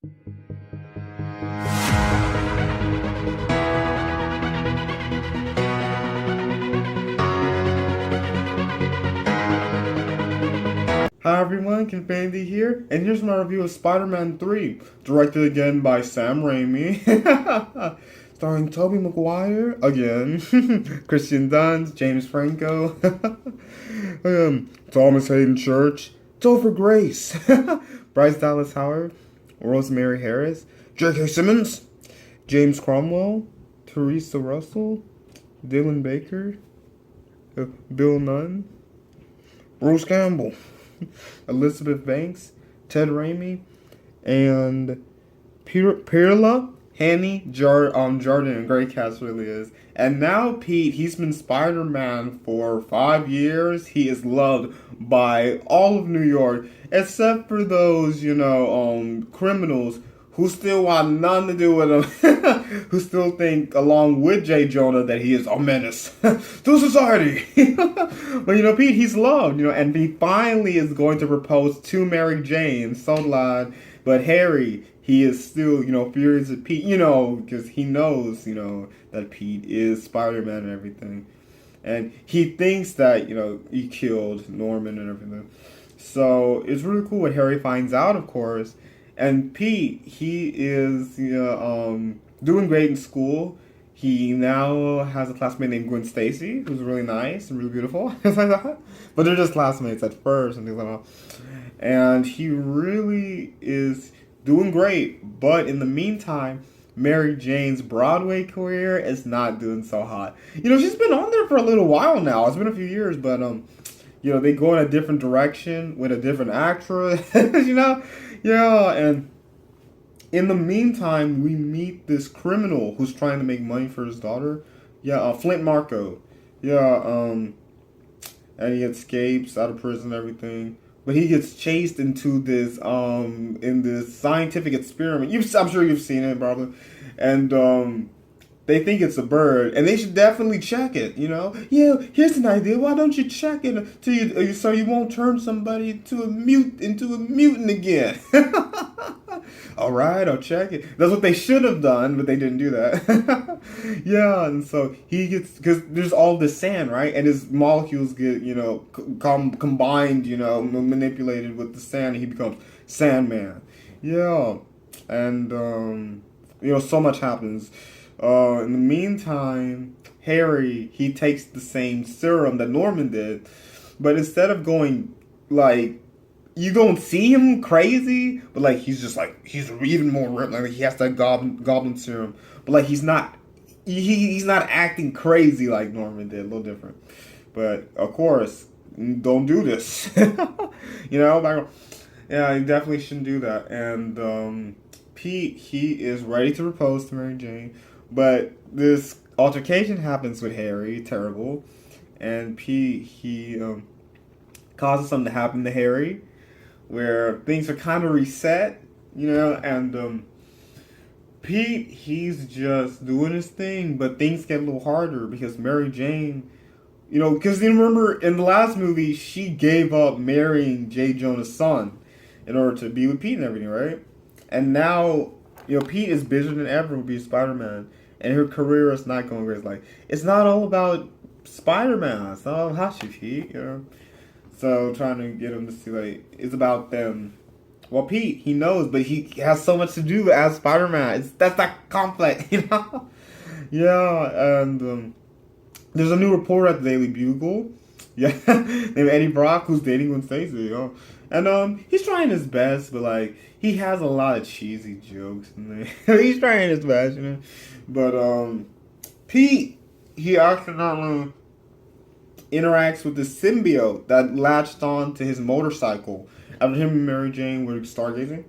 Hi everyone, Kenfinity here, and here's my review of Spider-Man 3, directed again by Sam Raimi, starring Tobey Maguire, again, Christian Dunst, James Franco, Thomas Hayden Church, Topher Grace, Bryce Dallas Howard, Rosemary Harris, J.K. Simmons, James Cromwell, Teresa Russell, Dylan Baker, Bill Nunn, Bruce Campbell, Elizabeth Banks, Ted Raimi, and Pirla, Hanny, Jordan. Great cast really is. And now Pete, he's been Spider-Man for 5 years. He is loved by all of New York, except for those, criminals who still want nothing to do with him, who still think, along with J. Jonah, that he is a menace to society. But, Pete, he's loved, and he finally is going to propose to Mary Jane. So glad. But Harry, he is still, furious at Pete, because he knows, that Pete is Spider-Man and everything. And he thinks that, he killed Norman and everything. So it's really cool what Harry finds out, of course. And Pete, he is doing great in school. He now has a classmate named Gwen Stacy, who's really nice and really beautiful. But they're just classmates at first and things like that. And he really is doing great. But in the meantime, Mary Jane's Broadway career is not doing so hot. She's been on there for a little while now. It's been a few years, but they go in a different direction with a different actress, Yeah, and in the meantime, we meet this criminal who's trying to make money for his daughter. Yeah, Flint Marko. Yeah, and he escapes out of prison and everything. But he gets chased into this, in this scientific experiment. I'm sure you've seen it, probably. And, they think it's a bird, and they should definitely check it, Yeah, here's an idea. Why don't you check it so you won't turn somebody into a mutant again? All right, I'll check it. That's what they should have done, but they didn't do that. Yeah, and so he gets, because there's all this sand, right? And his molecules get, combined, manipulated with the sand, and he becomes Sandman. Yeah, and, so much happens. In the meantime, Harry, he takes the same serum that Norman did, but instead of going, you don't see him crazy, but, he's even more ripped, he has that goblin serum, but, he's not acting crazy like Norman did, a little different, but, of course, don't do this, yeah, you definitely shouldn't do that, and, Pete, he is ready to propose to Mary Jane. But this altercation happens with Harry, terrible, and Pete, he causes something to happen to Harry, where things are kind of reset, and Pete, he's just doing his thing, but things get a little harder because Mary Jane, because you remember in the last movie, she gave up marrying J. Jonah's son in order to be with Pete and everything, right? And now, Pete is busier than ever with being Spider-Man. And her career is not going great. It's not all about Spider-Man. It's not all about you, Pete, So, trying to get him to see, it's about them. Well, Pete, he knows, but he has so much to do as Spider-Man. That's that complex, Yeah, and there's a new reporter at the Daily Bugle. Yeah, named Eddie Brock, who's dating Gwen Stacy, And he's trying his best, but he has a lot of cheesy jokes in there. He's trying his best, But Pete, he accidentally interacts with the symbiote that latched on to his motorcycle after him and Mary Jane were stargazing.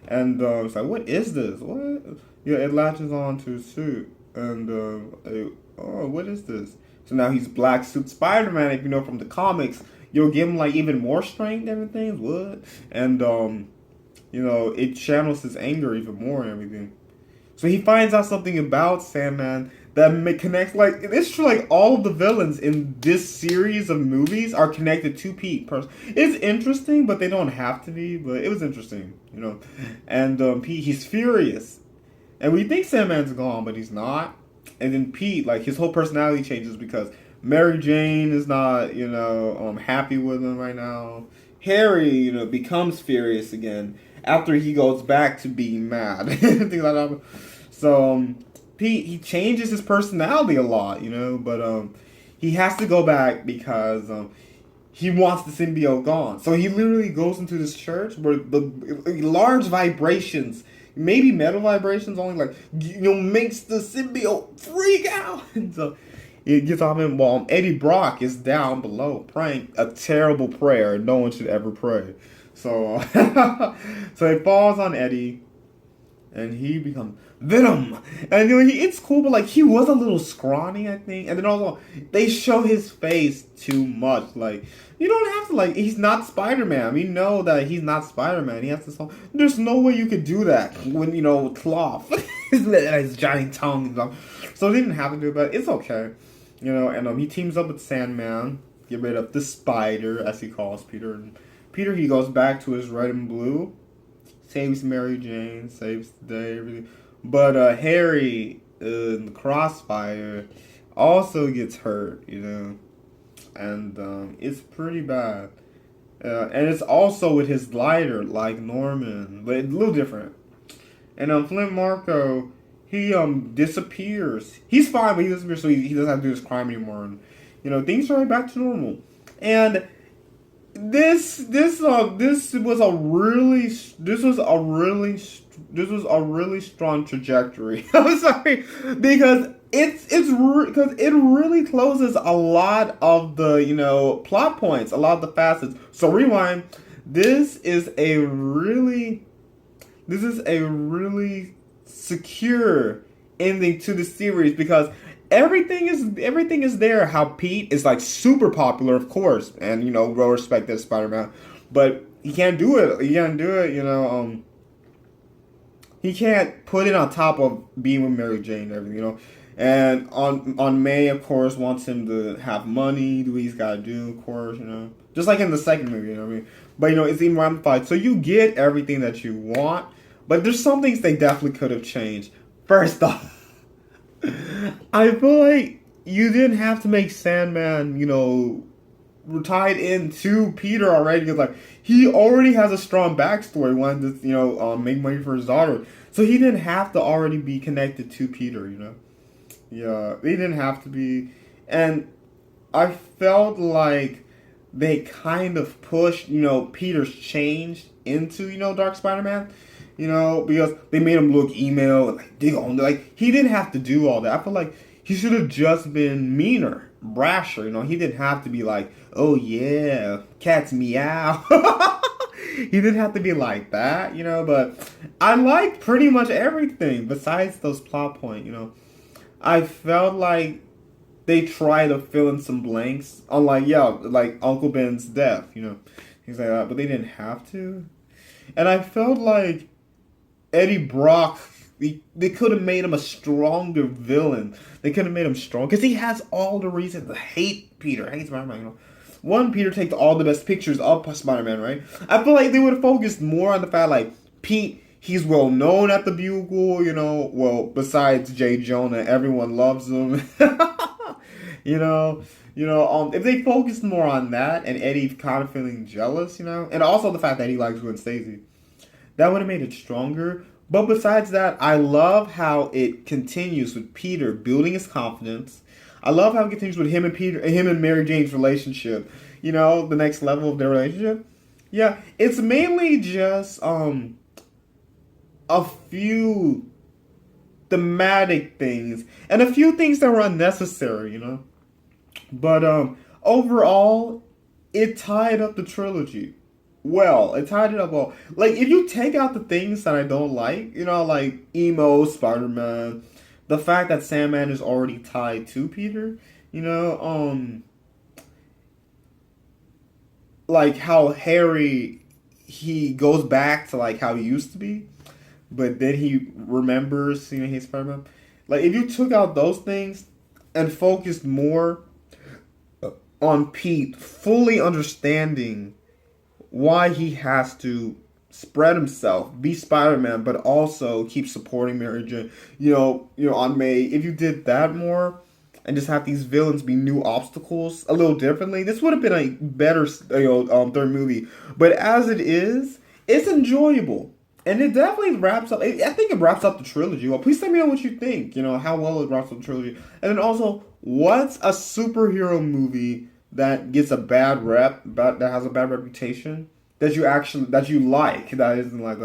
And it's what is this? What? Yeah, it latches on to his suit. And what is this? So now he's Black Suit Spider-Man, if you know from the comics. You'll give him even more strength and everything. What? And it channels his anger even more and everything. So he finds out something about Sandman that connects, like, it's true, like, all of the villains in this series of movies are connected to Pete. It's interesting, but they don't have to be, but it was interesting, you know. And Pete, he's furious. And we think Sandman's gone, but he's not. And then Pete, like, his whole personality changes because Mary Jane is not, happy with him right now. Harry, becomes furious again after he goes back to being mad. Things like that. So, Pete, he changes his personality a lot, but he has to go back because he wants the symbiote gone. So he literally goes into this church where the large vibrations, maybe metal vibrations, only makes the symbiote freak out. And so it gets on him while Eddie Brock is down below praying a terrible prayer no one should ever pray. So, so it falls on Eddie, and he becomes Venom. And it's cool, but like he was a little scrawny, I think. And then also they show his face too much. Like you don't have to he's not Spider-Man. We know that he's not Spider-Man. He has to. There's no way you could do that when cloth, his giant tongue. So they didn't have to do it, but it's okay. And he teams up with Sandman, get rid of the Spider, as he calls Peter. And Peter, he goes back to his red and blue, saves Mary Jane, saves the day, everything. But Harry in the Crossfire also gets hurt, and it's pretty bad. And it's also with his lighter, like Norman, but it's a little different. And Flint Marko, he disappears. He's fine, but he disappears, so he doesn't have to do this crime anymore. And things are right back to normal. And this was a really strong trajectory. I'm sorry, because because it really closes a lot of the plot points, a lot of the facets. So rewind. This is a really secure ending to the series because everything is there. How Pete is super popular, of course, and well respected Spider-Man, but he can't do it. He can't do it. He can't put it on top of being with Mary Jane and everything. And on May, of course, wants him to have money, do what he's got to do, of course, just like in the second movie, what I mean. But it's even ramified, so you get everything that you want, but there's some things they definitely could have changed. First off, I feel like you didn't have to make Sandman, tied into Peter already. Because he already has a strong backstory, wanted to, make money for his daughter. So he didn't have to already be connected to Peter, Yeah, he didn't have to be. And I felt like they kind of pushed, Peter's change into, Dark Spider-Man. Because they made him look emo and dig on. He didn't have to do all that. I feel like he should have just been meaner, brasher. He didn't have to be oh yeah, cats meow. He didn't have to be like that, But I liked pretty much everything besides those plot points. I felt like they tried to fill in some blanks on Uncle Ben's death. Things like that, but they didn't have to. And I felt like Eddie Brock, they could have made him a stronger villain. They could have made him strong because he has all the reasons to hate Peter, hate Spider-Man. One, Peter takes all the best pictures of Spider-Man, right? I feel like they would have focused more on the fact Pete, he's well known at the Bugle, well besides J. Jonah, everyone loves him. If they focused more on that and Eddie kind of feeling jealous, and also the fact that he likes Gwen Stacy, that would have made it stronger. But besides that, I love how it continues with Peter building his confidence. I love how it continues with him and Mary Jane's relationship. The next level of their relationship. Yeah, it's mainly just a few thematic things and a few things that were unnecessary, But overall, it tied up the trilogy. Well, it tied it up well. If you take out the things that I don't like, like emo Spider-Man, the fact that Sandman is already tied to Peter, how Harry, he goes back to how he used to be. but then he remembers, he's Spider-Man. Like, if you took out those things and focused more on Pete fully understanding why he has to spread himself, be Spider-Man, but also keep supporting Mary Jane. On May, if you did that more and just have these villains be new obstacles a little differently, this would have been a better third movie. But as it is, it's enjoyable. And it definitely wraps up. I think it wraps up the trilogy. Well, please let me know what you think. How well it wraps up the trilogy. And then also, what's a superhero movie that gets a bad rep, that has a bad reputation, that you like, that isn't like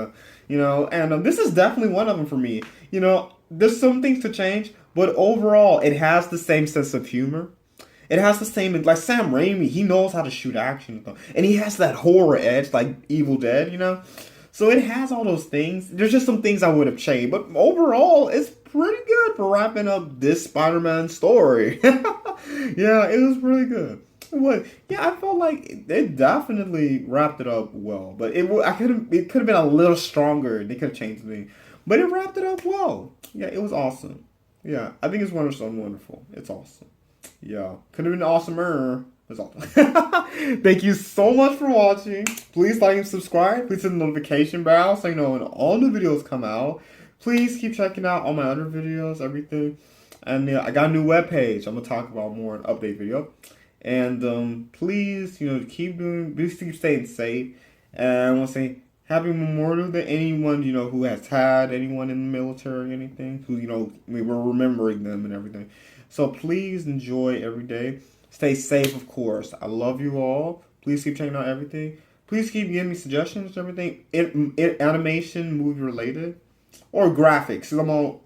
and this is definitely one of them for me. There's some things to change, but overall, it has the same sense of humor. It has the same, like Sam Raimi, he knows how to shoot action, and he has that horror edge, like Evil Dead, So it has all those things. There's just some things I would have changed, but overall, it's pretty good for wrapping up this Spider-Man story. Yeah, it was really good. I felt like it definitely wrapped it up well, but it could have been a little stronger. They could have changed things, but it wrapped it up well. Yeah, it was awesome. Yeah, I think it's wonderful. It's awesome. Yeah, could have been awesomer. It's awesome. Thank you so much for watching. Please like and subscribe. Please hit the notification bell so you know when all new videos come out. Please keep checking out all my other videos, everything. And I got a new webpage. I'm gonna talk about more in an update video. And please, please keep staying safe. And I want to say happy Memorial to anyone, who has had anyone in the military or anything, who, we were remembering them and everything. So please enjoy every day. Stay safe, of course. I love you all. Please keep checking out everything. Please keep giving me suggestions and everything. Animation, movie related. Or graphics.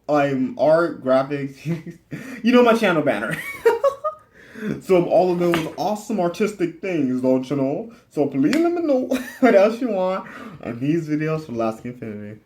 I'm art, graphics. My channel banner. So all of those awesome artistic things, don't you know? So please let me know what else you want. And these videos for Harris-Kenfinity.